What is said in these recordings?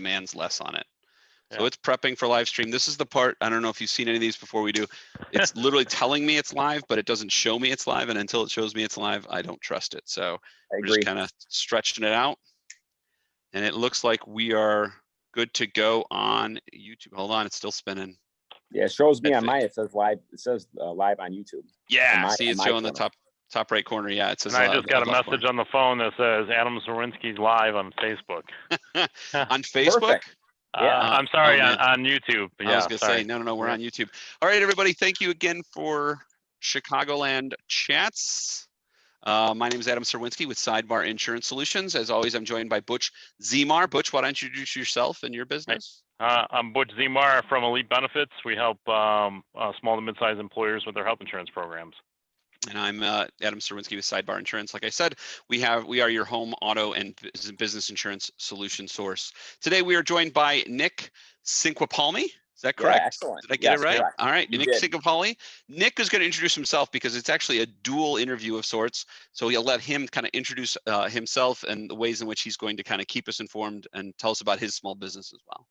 demands less on it. Yeah. So it's prepping for live stream. This is the part, I don't know if you've seen any of these before we do. It's literally telling me it's live, but it doesn't show me it's live. And until it shows me it's live, I don't trust it. So we're just kind of stretching it out. And it looks like we are good to go on YouTube. Hold on, it's still spinning. Yeah, it shows me on mine. It says live. It says live on YouTube. Yeah, see, it's showing the top right corner. Yeah, it says. And I just got a message on the phone that says Adam Serwinski's live on Facebook. On Facebook? Perfect. Yeah. I'm sorry, on YouTube. Yeah, I was gonna say no, we're on YouTube. All right, everybody, thank you again for Chicagoland Chats. My name is Adam Serwinski with Sidebar Insurance Solutions. As always, I'm joined by Butch Zemar. Butch, why don't you introduce yourself and your business? I'm Butch Zemar from Elite Benefits. We help small to mid-sized employers with their health insurance programs. And I'm Adam Serwinski with Sidebar Insurance. Like I said, we are your home, auto, and business insurance solution source. Today, we are joined by Nick Cinquepalmi. Is that correct? Yeah, excellent. Did I get it right? Correct. All right, Nick Cinquepalmi. Nick is going to introduce himself because it's actually a dual interview of sorts. So you'll let him kind of introduce himself and the ways in which he's going to kind of keep us informed and tell us about his small business as well.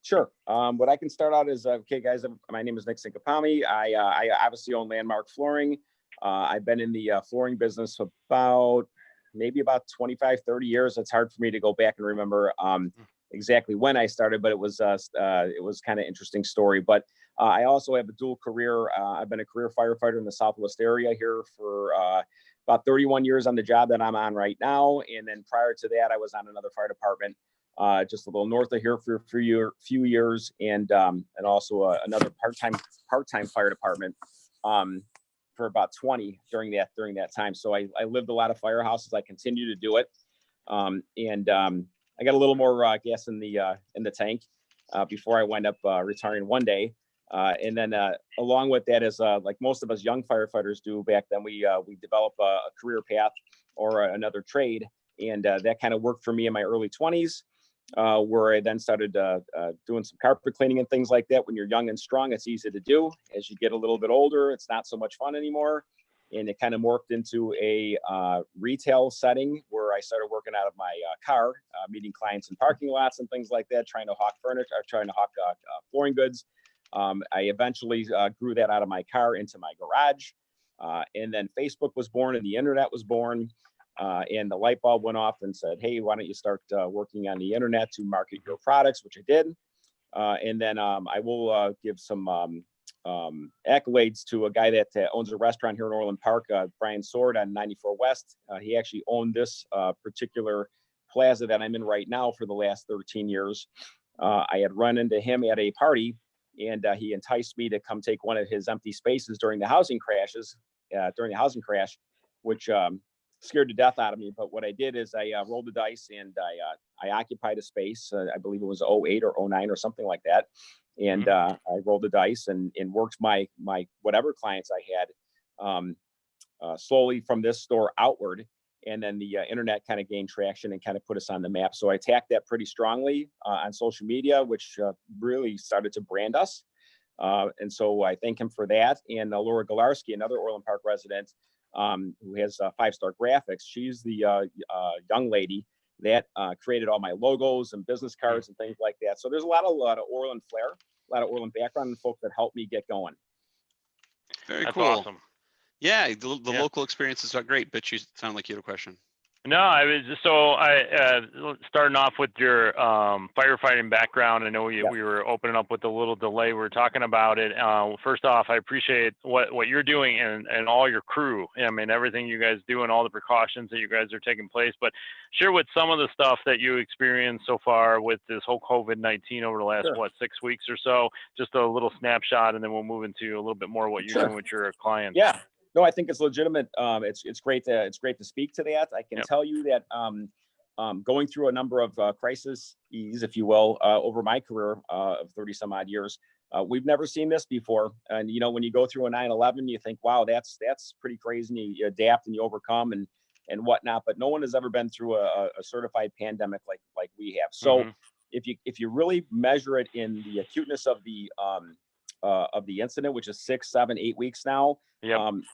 Sure. What I can start out is, okay, guys, my name is Nick Cinquepalmi. I obviously own Landmark Flooring. I've been in the flooring business for maybe about 25, 30 years. It's hard for me to go back and remember exactly when I started, but it was kind of interesting story. But I also have a dual career. I've been a career firefighter in the Southwest area here for about 31 years on the job that I'm on right now. And then prior to that, I was on another fire department just a little north of here for a few years, and also another part-time fire department for about 20 during that time. So I lived a lot of firehouses. I continue to do it, and I got a little more gas in the tank before I wind up retiring one day. And then along with that is like most of us young firefighters do back then, we develop a career path or another trade, and that kind of worked for me in my early 20s. Where I then started doing some carpet cleaning and things like that. When you're young and strong, it's easy to do. As you get a little bit older, it's not so much fun anymore. And it kind of morphed into a retail setting where I started working out of my car, meeting clients in parking lots and things like that, trying to hawk furniture, trying to hawk flooring goods. I eventually grew that out of my car into my garage. And then Facebook was born and the internet was born. And the light bulb went off and said, hey, why don't you start working on the internet to market your products, which I did. And then I will give some accolades to a guy that owns a restaurant here in Orland Park, Brian Sword on 94 West. He actually owned this particular plaza that I'm in right now for the last 13 years. I had run into him at a party, and he enticed me to come take one of his empty spaces during the housing crash, which scared the death out of me. But what I did is I rolled the dice, and I occupied a space. I believe it was 08 or 09 or something like that. And I rolled the dice and worked my whatever clients I had slowly from this store outward. And then the internet kind of gained traction and kind of put us on the map. So I attacked that pretty strongly on social media, which really started to brand us. And so I thank him for that. And Laura Galarski, another Orland Park resident, who has 5-star graphics. She's the young lady that created all my logos and business cards and things like that. So there's a lot of Orland flair, a lot of Orland background, and folks that helped me get going. Very That's cool. Awesome. Yeah, the local experiences are great, but you sound like you had a question. No, I was just starting off with your firefighting background. I know we were opening up with a little delay. We were talking about it. First off, I appreciate what you're doing and all your crew. I mean, everything you guys do and all the precautions that you guys are taking place. But share with some of the stuff that you experienced so far with this whole COVID-19 over the last 6 weeks or so. Just a little snapshot, and then we'll move into a little bit more what you're doing with your clients. Yeah. No, I think it's legitimate. It's great to speak to that. I can tell you that going through a number of crises, if you will, over my career of 30 some odd years, we've never seen this before. And when you go through a 9/11, you think, wow, that's pretty crazy. And you adapt and you overcome and whatnot. But no one has ever been through a certified pandemic like we have. So if you really measure it in the acuteness of the incident, which is 6, 7, 8 weeks now.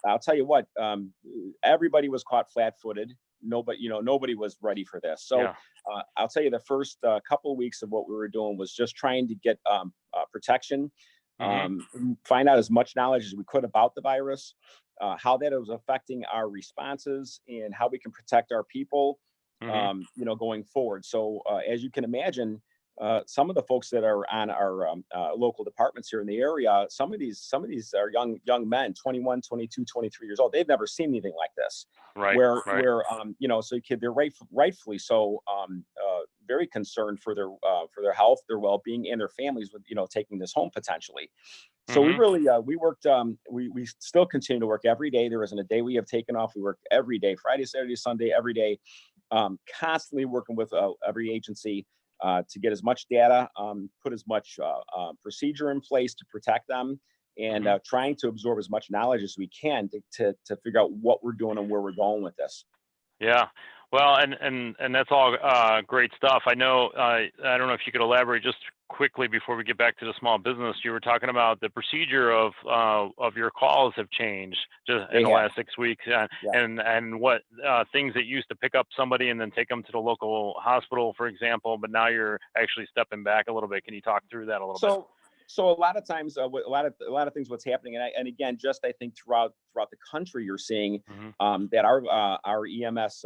I'll tell you what, everybody was caught flat-footed. nobody was ready for this. So I'll tell you, the first couple of weeks of what we were doing was just trying to get protection, find out as much knowledge as we could about the virus, how that was affecting our responses, and how we can protect our people, going forward. So as you can imagine, some of the folks that are on our local departments here in the area, some of these are young men, 21, 22, 23 years old. They've never seen anything like this. Right. Where so they're rightfully so very concerned for their health, their well-being, and their families with taking this home potentially. So we really we worked. We still continue to work every day. There isn't a day we have taken off. We work every day, Friday, Saturday, Sunday, every day, constantly working with every agency to get as much data, put as much procedure in place to protect them, and trying to absorb as much knowledge as we can to figure out what we're doing and where we're going with this. Yeah. Well, and that's all great stuff. I know, I don't know if you could elaborate just quickly before we get back to the small business. You were talking about the procedure of your calls have changed just in the last 6 weeks, and what things that used to pick up somebody and then take them to the local hospital, for example, but now you're actually stepping back a little bit. Can you talk through that a little bit? So a lot of times, a lot of things, what's happening, and again, just I think throughout the country, you're seeing that our EMS,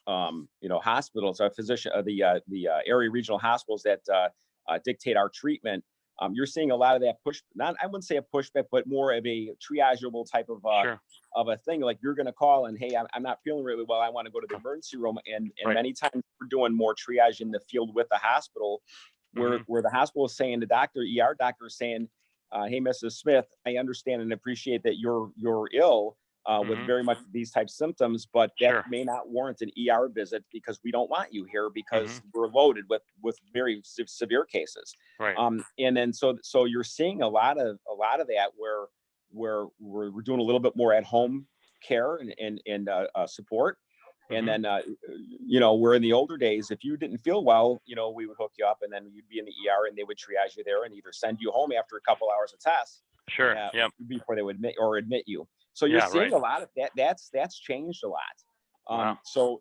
hospitals, our physician, the area regional hospitals that dictate our treatment. You're seeing a lot of that I wouldn't say a pushback, but more of a triageable type of a thing. Like, you're going to call and, hey, I'm not feeling really well, I want to go to the emergency room, and many times we're doing more triage in the field with the hospital. Where the hospital is saying, the ER doctor is saying, hey, Mrs. Smith, I understand and appreciate that you're ill with very much these types of symptoms, but that may not warrant an ER visit, because we don't want you here, because we're loaded with very severe cases. Right. And then so you're seeing a lot of that where we're doing a little bit more at home care and support. And then, where in the older days, if you didn't feel well, we would hook you up, and then you'd be in the ER, and they would triage you there and either send you home after a couple hours of tests. Before they would admit you. So you're seeing a lot of that. That's changed a lot. So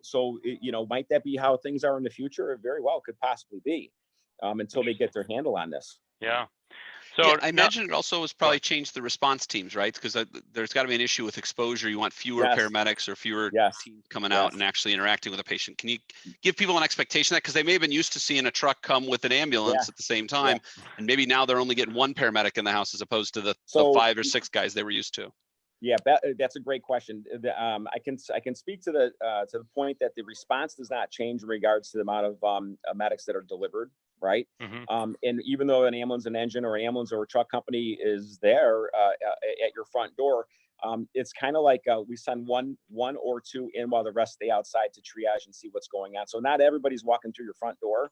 might that be how things are in the future? It very well could possibly be, until they get their handle on this. Yeah. So I imagine it also has probably changed the response teams, right? Because there's got to be an issue with exposure. You want fewer paramedics or fewer teams coming out and actually interacting with a patient. Can you give people an expectation that, because they may have been used to seeing a truck come with an ambulance at the same time, and maybe now they're only getting one paramedic in the house as opposed to the 5 or 6 guys they were used to? Yeah, that's a great question. I can speak to the point that the response does not change in regards to the amount of medics that are delivered, right? And even though an ambulance, an engine, or an ambulance or a truck company is there at your front door, it's kind of like we send one or two in while the rest stay outside to triage and see what's going on. So not everybody's walking through your front door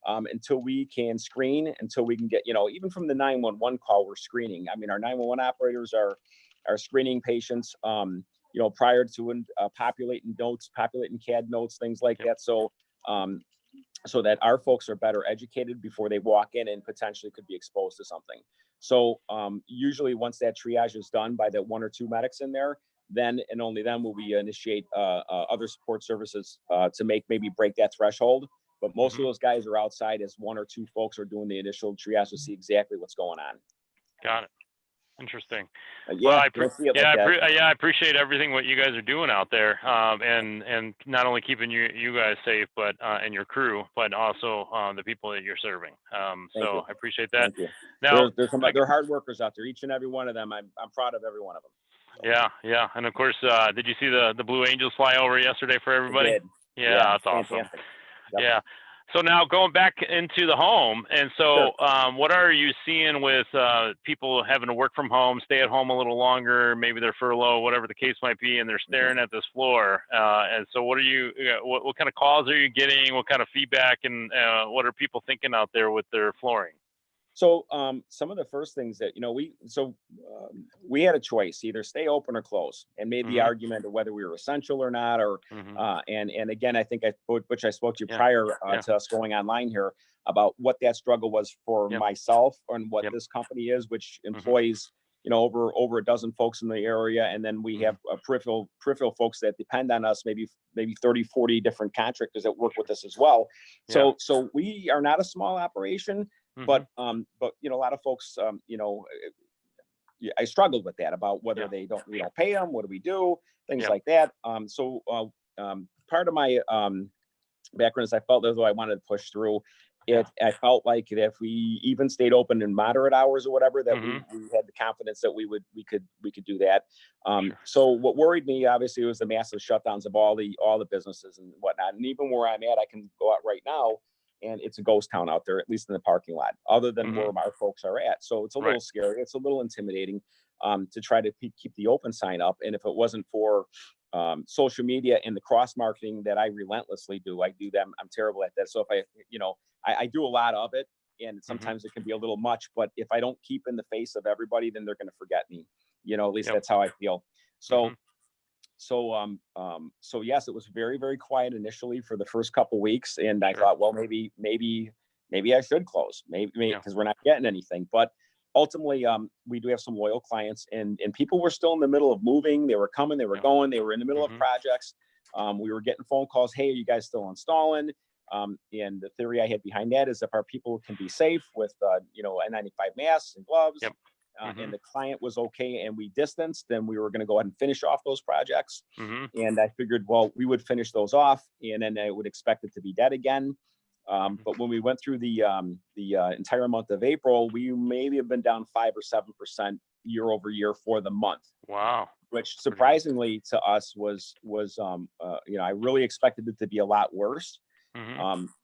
until we can screen, until we can get, even from the 911 call, we're screening. I mean, our 911 operators are screening patients, prior to populating CAD notes, things like that. So that our folks are better educated before they walk in and potentially could be exposed to something. So usually once that triage is done by the 1 or 2 medics in there, then and only then will we initiate other support services to maybe break that threshold. But most of those guys are outside as 1 or 2 folks are doing the initial triage to see exactly what's going on. Got it. Interesting. Well, I appreciate everything what you guys are doing out there, and not only keeping you guys safe, but and your crew, but also the people that you're serving. So I appreciate that. Thank you. Now, they're hard workers out there, each and every one of them. I'm proud of every one of them. So. Yeah, and of course, did you see the Blue Angels fly over yesterday for everybody? I did. Yeah, that's awesome. Yep. Yeah. So now going back into the home, and so what are you seeing with people having to work from home, stay at home a little longer, maybe they're furloughed, whatever the case might be, and they're staring at this floor. And so what kind of calls are you getting? What kind of feedback, and what are people thinking out there with their flooring? So some of the first things that, we had a choice, either stay open or close, and made the argument of whether we were essential or not, or and again, I think I spoke to you prior to us going online here about what that struggle was for myself and what this company is, which employs over a dozen folks in the area. And then we have peripheral folks that depend on us, maybe 30, 40 different contractors that work with us as well. So we are not a small operation, but a lot of folks, I struggled with that about whether we don't pay them, what do we do, things like that. Part of my background is I felt as though I wanted to push through. I felt like that if we even stayed open in moderate hours or whatever, that we had the confidence that we could do that. So what worried me obviously was the massive shutdowns of all the businesses and whatnot. And even where I'm at, I can go out right now and it's a ghost town out there, at least in the parking lot, other than where our folks are at. So it's a little scary. It's a little intimidating to try to keep the open sign up. And if it wasn't for social media and the cross marketing that I relentlessly do, I'm terrible at that. So if I do a lot of it, and sometimes it can be a little much, but if I don't keep in the face of everybody, then they're going to forget me, at least that's how I feel. So yes, it was very, very quiet initially for the first couple weeks. And I thought, well, maybe I should close, maybe because we're not getting anything. But ultimately, we do have some loyal clients, and people were still in the middle of moving. They were coming, they were going, they were in the middle of projects. We were getting phone calls. Hey, are you guys still installing? And the theory I had behind that is if our people can be safe with, N95 masks and gloves, and the client was okay and we distanced, then we were going to go ahead and finish off those projects. And I figured, well, we would finish those off and then I would expect it to be dead again. But when we went through the entire month of April, we maybe have been down 5 or 7% year over year for the month. Wow. Which surprisingly to us was I really expected it to be a lot worse.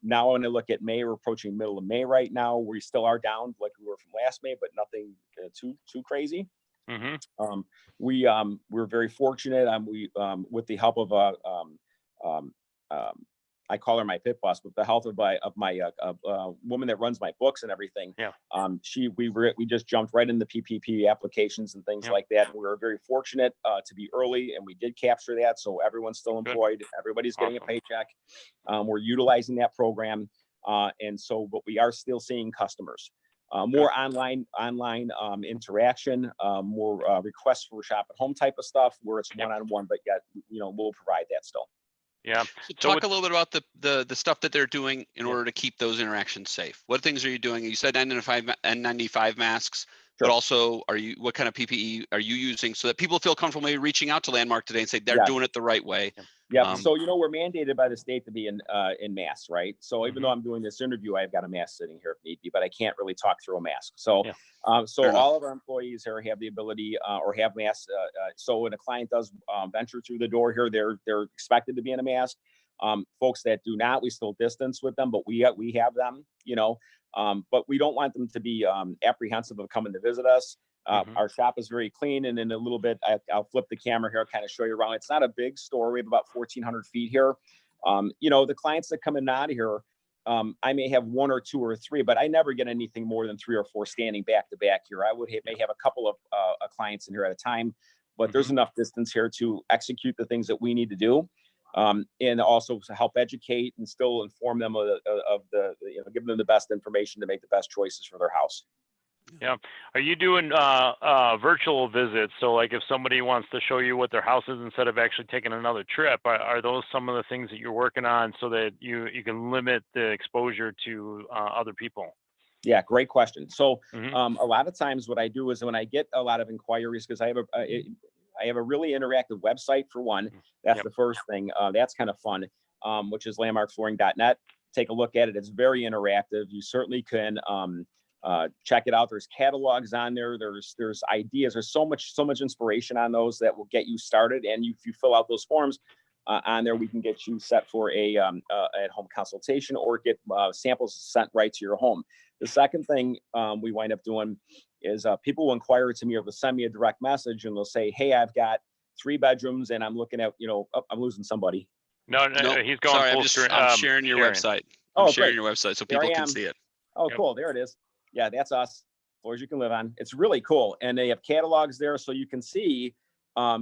Now when I look at May, we're approaching middle of May right now. We still are down like we were from last May, but nothing too crazy. We're very fortunate. With the help of I call her my pit boss, with the help of my woman that runs my books and everything. We just jumped right into PPP applications and things like that. And we were very fortunate to be early, and we did capture that. So everyone's still employed. Everybody's getting a paycheck. We're utilizing that program, but we are still seeing customers. More online interaction, more requests for shop at home type of stuff where it's one-on-one, but yet we'll provide that still. Yeah. So talk a little bit about the stuff that they're doing in order to keep those interactions safe. What things are you doing? You said N95 masks, but also what kind of PPE are you using so that people feel comfortable maybe reaching out to Landmark today and say they're doing it the right way? Yeah. So we're mandated by the state to be in masks, right? So even though I'm doing this interview, I've got a mask sitting here if need be, but I can't really talk through a mask. So all of our employees here have the ability or have masks. So when a client does venture through the door here, they're expected to be in a mask. Folks that do not, we still distance with them, but we have them, but we don't want them to be apprehensive of coming to visit us. Our shop is very clean, and in a little bit, I'll flip the camera here, kind of show you around. It's not a big store. We have about 1,400 feet here. The clients that come in and out of here, I may have 1 or 2 or 3, but I never get anything more than 3 or 4 standing back to back here. I may have a couple of clients in here at a time, but there's enough distance here to execute the things that we need to do. And also to help educate and still inform them of give them the best information to make the best choices for their house. Yeah. Are you doing virtual visits? So like if somebody wants to show you what their house is instead of actually taking another trip, are those some of the things that you're working on so that you can limit the exposure to other people? Yeah, great question. So a lot of times what I do is when I get a lot of inquiries, because I have a really interactive website for one. That's the first thing. That's kind of fun, which is landmarkflooring.net. Take a look at it. It's very interactive. You certainly can check it out. There's catalogs on there. There's ideas. There's so much inspiration on those that will get you started. And if you fill out those forms on there, we can get you set for a at-home consultation or get samples sent right to your home. The second thing we wind up doing is people will inquire to me or they'll send me a direct message and they'll say, hey, I've got 3 bedrooms and I'm looking at, I'm losing somebody. No, he's going. Sorry, I'm sharing your website. I'm sharing your website so people can see it. Oh, cool. There it is. Yeah, that's us. Floors you can live on. It's really cool. And they have catalogs there so you can see,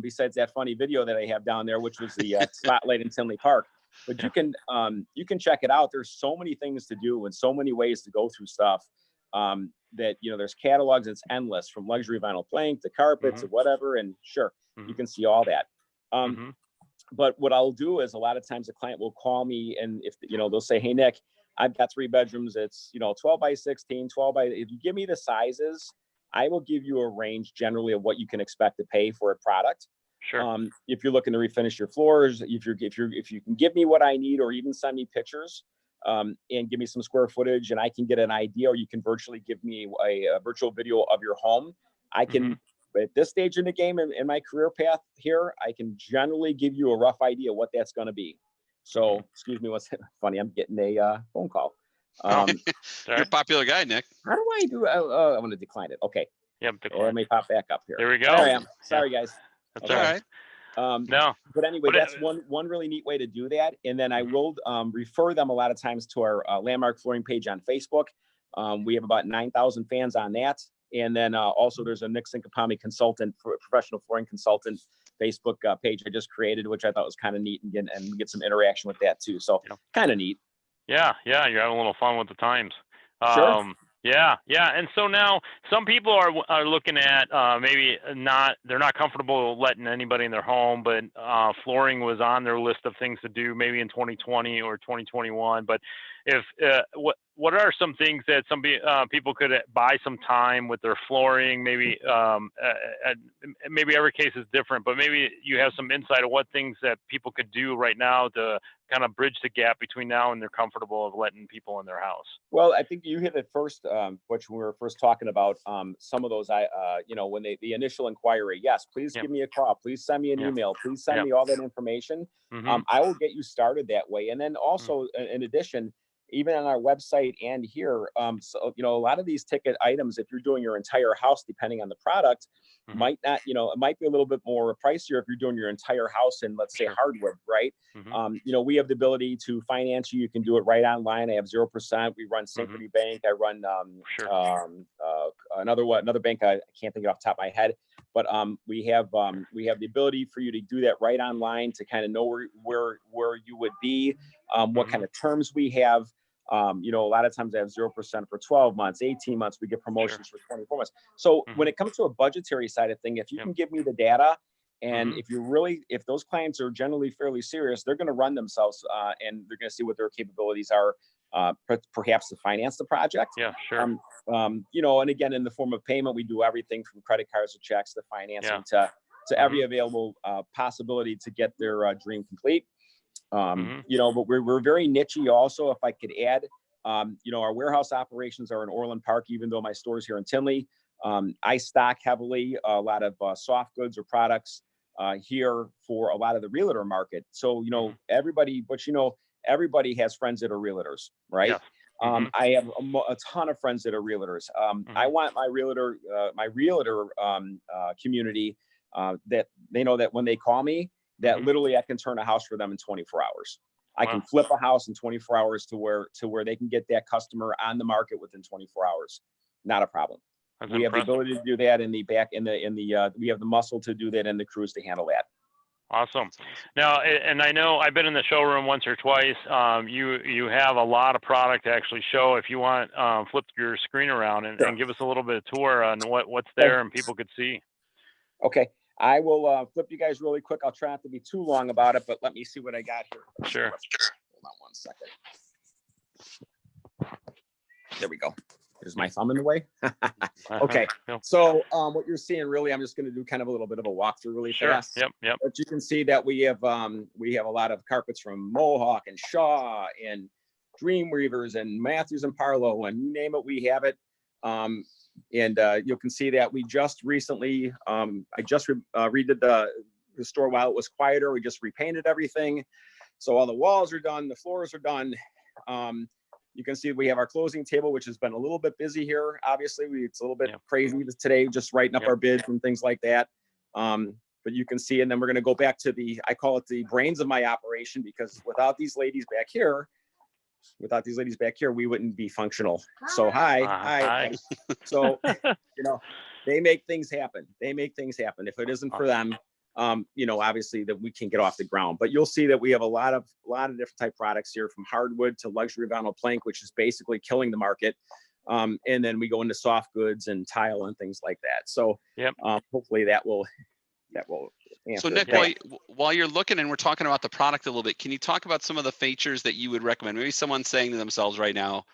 besides that funny video that I have down there, which was the spotlight in Tinley Park. But you can check it out. There's so many things to do and so many ways to go through stuff. that, you know, there's catalogs, it's endless, from luxury vinyl plank to carpet to whatever. And sure, you can see all that. But what I'll do is a lot of times the client will call me, and if, you know, they'll say, hey, Nick, I've got 3 bedrooms. It's, you know, 12 by 16, 12 by, if you give me the sizes, I will give you a range generally of what you can expect to pay for a product. Sure. If you're looking to refinish your floors, if you can give me what I need, or even send me pictures, and give me some square footage, and I can get an idea, or you can virtually give me a virtual video of your home. I can, at this stage in the game, in my career path here, I can generally give you a rough idea what that's going to be. So, excuse me, what's funny? I'm getting a phone call. You're a popular guy, Nick. How do I do? I'm going to decline it. Okay. Yep. Let me pop back up here. There we go. There I am. Sorry, guys. That's all right. No. But anyway, that's one really neat way to do that. And then I will refer them a lot of times to our Landmark Flooring page on Facebook. We have about 9,000 fans on that. And then also there's a Nick Cinquepalmi consultant, professional flooring consultant Facebook page I just created, which I thought was kind of neat, and get some interaction with that too. So kind of neat. Yeah. You're having a little fun with the times. Sure. Yeah. And so now some people are looking at maybe they're not comfortable letting anybody in their home, but flooring was on their list of things to do maybe in 2020 or 2021. But if what are some things that some people could buy some time with their flooring? Maybe maybe every case is different, but maybe you have some insight of what things that people could do right now to kind of bridge the gap between now and they're comfortable of letting people in their house. Well, I think you hit it first, which we were first talking about some of those, you know, when the initial inquiry, yes, please give me a call, please send me an email, please send me all that information. I will get you started that way. And then also in addition, even on our website and here, so, you know, a lot of these ticket items, if you're doing your entire house, depending on the product, might not, you know, it might be a little bit more pricier if you're doing your entire house in, let's say, hardwood, right? You know, we have the ability to finance you. You can do it right online. I have 0%. We run Synchrony Bank. I run another bank. I can't think of off the top of my head, but we have the ability for you to do that right online to kind of know where you would be, what kind of terms we have. You know, a lot of times I have 0% for 12 months, 18 months, we get promotions for 24 months. So when it comes to a budgetary side of thing, if you can give me the data, and if those clients are generally fairly serious, they're going to run themselves and they're going to see what their capabilities are, perhaps to finance the project. Yeah, sure. You know, and again, in the form of payment, we do everything from credit cards to checks to financing to every available possibility to get their dream complete. You know, but we're very niche-y also. If I could add, you know, our warehouse operations are in Orland Park, even though my store's here in Tinley. I stock heavily a lot of soft goods or products here for a lot of the realtor market. So, you know, everybody has friends that are realtors, right? I have a ton of friends that are realtors. I want my realtor community that they know that when they call me, that literally I can turn a house for them in 24 hours. I can flip a house in 24 hours to where they can get that customer on the market within 24 hours. Not a problem. We have the ability to do that in the back, we have the muscle to do that in the crews to handle that. Awesome. Now, and I know I've been in the showroom once or twice. You have a lot of product to actually show. If you want, flip your screen around and give us a little bit of tour on what's there and people could see. Okay. I will flip you guys really quick. I'll try not to be too long about it, but let me see what I got here. Sure. Hold on one second. There we go. Is my thumb in the way? Okay. So what you're seeing, really, I'm just going to do kind of a little bit of a walkthrough really fast. Yep. But you can see that we have a lot of carpets from Mohawk and Shaw and Dreamweavers and Matthews and Parlow, and you name it, we have it. And you can see that we just recently, I just redid the store while it was quieter. We just repainted everything. So all the walls are done. The floors are done. You can see we have our closing table, which has been a little bit busy here. Obviously, it's a little bit crazy today, just writing up our bids and things like that. But you can see, and then we're going to go back to I call it the brains of my operation, because without these ladies back here, we wouldn't be functional. So hi. So, you know, they make things happen. If it isn't for them, you know, obviously that we can get off the ground. But you'll see that we have a lot of different type products here, from hardwood to luxury vinyl plank, which is basically killing the market. And then we go into soft goods and tile and things like that. So hopefully that will answer. So Nick, while you're looking and we're talking about the product a little bit, can you talk about some of the features that you would recommend? Maybe someone's saying to themselves right now,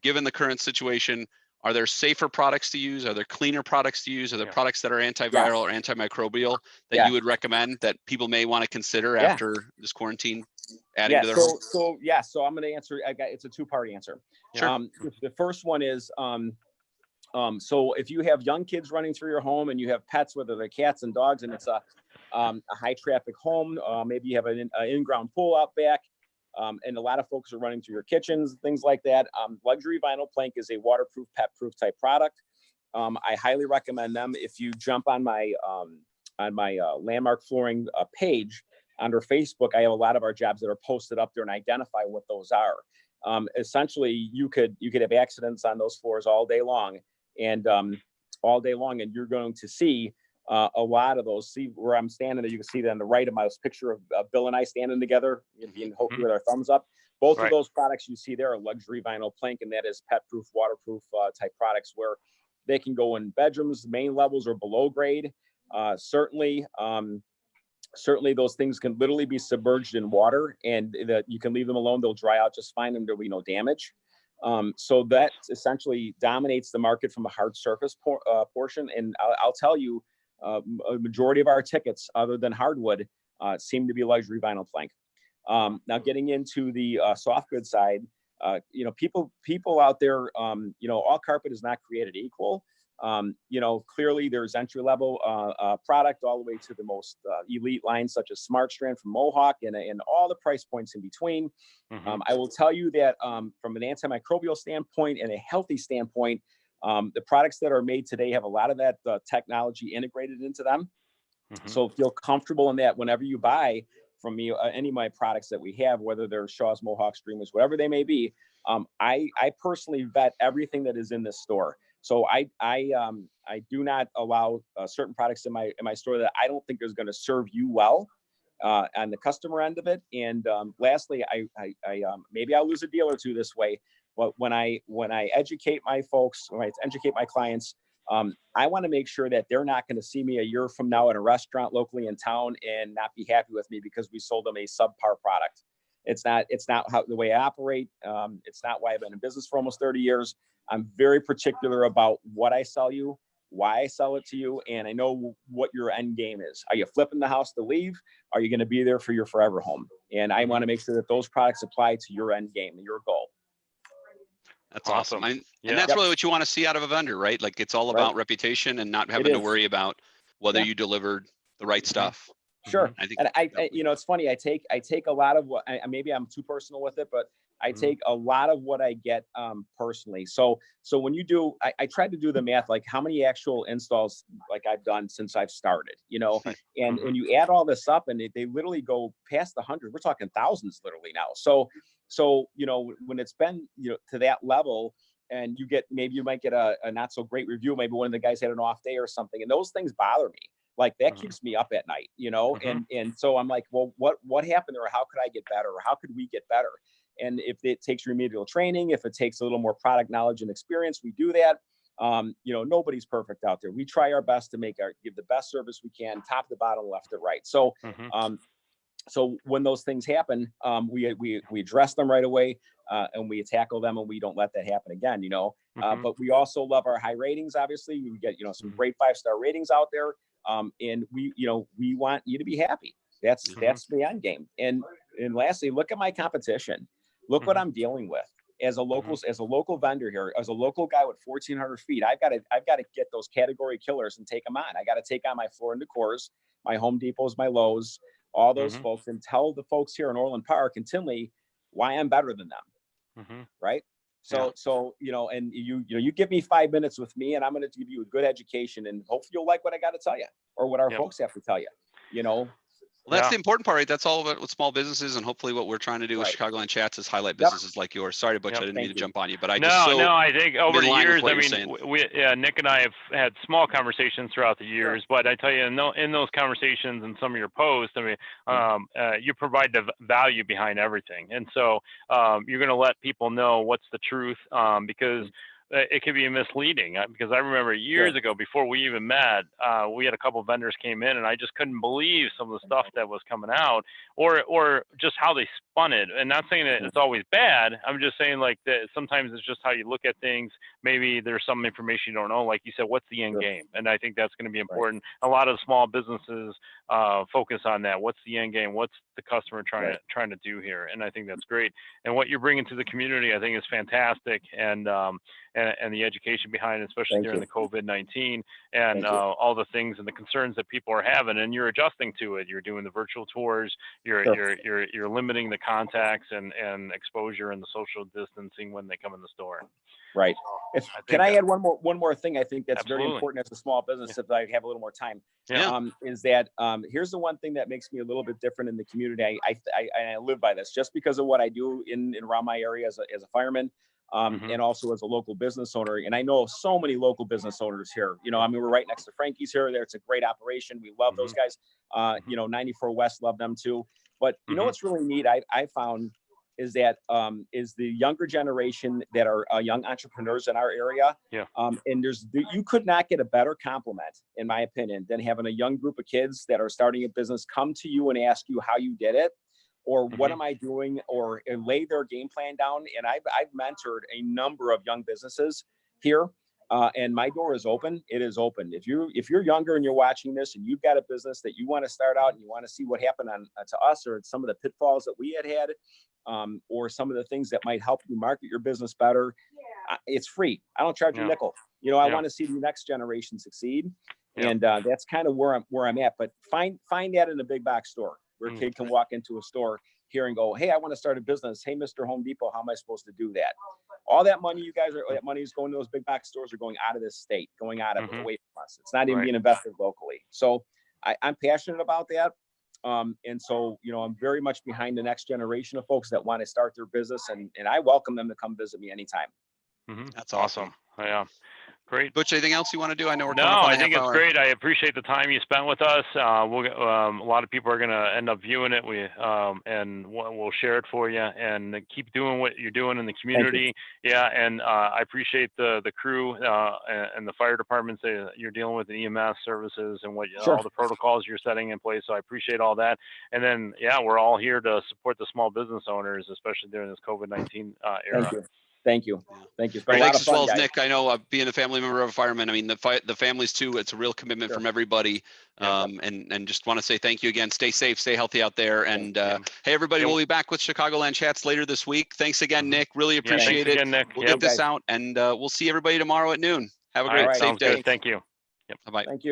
given the current situation, are there safer products to use? Are there cleaner products to use? Are there products that are antiviral or antimicrobial that you would recommend that people may want to consider after this quarantine adding to their home? So I'm going to answer. It's a two-part answer. Sure. The first one is, so if you have young kids running through your home and you have pets, whether they're cats and dogs, and it's a high traffic home, maybe you have an in-ground pool out back, and a lot of folks are running through your kitchens, things like that. Luxury Vinyl Plank is a waterproof, pet-proof type product. I highly recommend them. If you jump on my Landmark Flooring page under Facebook, I have a lot of our jobs that are posted up there and identify what those are. Essentially, you could have accidents on those floors all day long, and you're going to see a lot of those. See where I'm standing there, you can see that on the right of my picture of Bill and I standing together, hopefully with our thumbs up. Both of those products you see there are Luxury Vinyl Plank, and that is pet-proof, waterproof type products where they can go in bedrooms, main levels, or below grade. Certainly those things can literally be submerged in water, and that you can leave them alone. They'll dry out just fine and there'll be no damage. So that essentially dominates the market from a hard surface portion. And I'll tell you, a majority of our tickets, other than hardwood, seem to be Luxury Vinyl Plank. Now getting into the soft goods side, people out there, all carpet is not created equal. Clearly there's entry level product all the way to the most elite lines such as Smart Strand from Mohawk and all the price points in between. I will tell you that from an antimicrobial standpoint and a healthy standpoint, the products that are made today have a lot of that technology integrated into them. So feel comfortable in that whenever you buy from me, any of my products that we have, whether they're Shaw's, Mohawk, Streamers, whatever they may be, I personally vet everything that is in this store. So I do not allow certain products in my store that I don't think is going to serve you well on the customer end of it. And lastly, I maybe I'll lose a deal or two this way, but when I educate my folks, when I educate my clients, I want to make sure that they're not going to see me a year from now at a restaurant locally in town and not be happy with me because we sold them a subpar product. It's not the way I operate. It's not why I've been in business for almost 30 years. I'm very particular about what I sell you, why I sell it to you, and I know what your end game is. Are you flipping the house to leave? Are you going to be there for your forever home? And I want to make sure that those products apply to your end game and your goal. That's awesome. And that's really what you want to see out of a vendor, right? Like it's all about reputation and not having to worry about whether you delivered the right stuff. Sure. I think, and I it's funny. I take a lot of what maybe I'm too personal with it, but I take a lot of what I get personally. So when you do, I try to do the math, like how many actual installs like I've done since I've started, and when you add all this up and they literally go past 100, we're talking thousands literally now. So when it's been to that level, and you might get a not so great review, maybe one of the guys had an off day or something, and those things bother me. Like that keeps me up at night, and so I'm like, well, what happened there? How could I get better? Or how could we get better? And if it takes remedial training, if it takes a little more product knowledge and experience, we do that. Nobody's perfect out there. We try our best to give the best service we can, top to bottom, left to right. So, so when those things happen, we address them right away, and we tackle them, and we don't let that happen again. But we also love our high ratings. Obviously, we get some great 5-star ratings out there. And we want you to be happy. That's the end game. And lastly, look at my competition. Look what I'm dealing with as a local vendor here, as a local guy with 1,400 feet. I've got to get those category killers and take them on. I got to take on my Floor and Decors, my Home Depots, my Lowe's, all those folks, and tell the folks here in Orland Park and Tinley why I'm better than them. Right. So and you give me 5 minutes with me, and I'm going to give you a good education, and hopefully you'll like what I got to tell you, or what our folks have to tell you. Well, that's the important part, right? That's all about with small businesses, and hopefully what we're trying to do with Chicagoland Chats is highlight businesses like yours. Sorry, Butch, I didn't mean to jump on you, but I think over the years, Nick and I have had small conversations throughout the years, but I tell you, in those conversations and some of your posts, you provide the value behind everything, and so you're going to let people know what's the truth, because it could be misleading, because I remember years ago, before we even met, we had a couple of vendors came in, and I just couldn't believe some of the stuff that was coming out, or just how they spun it. And not saying that it's always bad. I'm just saying, like, that sometimes it's just how you look at things. Maybe there's some information you don't know. Like you said, what's the end game? And I think that's going to be important. A lot of small businesses focus on that. What's the end game? What's the customer trying to do here? And I think that's great. And what you're bringing to the community, I think, is fantastic. And the education behind it, especially during the COVID-19 and all the things and the concerns that people are having, and you're adjusting to it. You're doing the virtual tours. You're limiting the contacts and exposure and the social distancing when they come in the store. Right. Can I add one more thing? I think that's Absolutely. very important as a small business. If I have a little more time, is that here's the one thing that makes me a little bit different in the community. I live by this just because of what I do in around my area as a fireman. And also as a local business owner. And I know so many local business owners here. You know, I mean, we're right next to Frankie's here. There, it's a great operation. We love those guys. You know, 94 West, love them too. But you know what's really neat, I found, is that is the younger generation that are young entrepreneurs in our area. And you could not get a better compliment, in my opinion, than having a young group of kids that are starting a business come to you and ask you how you did it, or what am I doing, or lay their game plan down. And I've mentored a number of young businesses here, and my door is open. It is open. If you're younger and you're watching this and you've got a business that you want to start out and you want to see what happened to us, or some of the pitfalls that we had, or some of the things that might help you market your business better, it's free. I don't charge a nickel. You know, I want to see the next generation succeed, and that's kind of where I'm at. But find that in a big box store, where a kid can walk into a store here and go, hey, I want to start a business. Hey, Mr. Home Depot, how am I supposed to do that? All that money that money is going to those big box stores, are going out of this state, going out of away from us. It's not even being invested locally. So I'm passionate about that. And so, you know, I'm very much behind the next generation of folks that want to start their business, and I welcome them to come visit me anytime. That's awesome. Yeah. Great. Butch, anything else you want to do? I know we're No, I think it's great. I appreciate the time you spent with us. A lot of people are going to end up viewing it. And we'll share it for you, and keep doing what you're doing in the community. Yeah. And I appreciate the crew and the fire departments that you're dealing with, the EMS services, and all the protocols you're setting in place. So I appreciate all that. And then, we're all here to support the small business owners, especially during this COVID-19 era. Thank you. Thank you. Thanks as well as Nick. I know being a family member of a fireman, I mean, the families too, it's a real commitment from everybody. And just want to say thank you again. Stay safe, stay healthy out there. And hey, everybody, we'll be back with Chicagoland Chats later this week. Thanks again, Nick. Really appreciate it. Again, Nick. We'll get this out, and we'll see everybody tomorrow at noon. Have a great, safe day. Good. Thank you. Bye-bye. Thank you.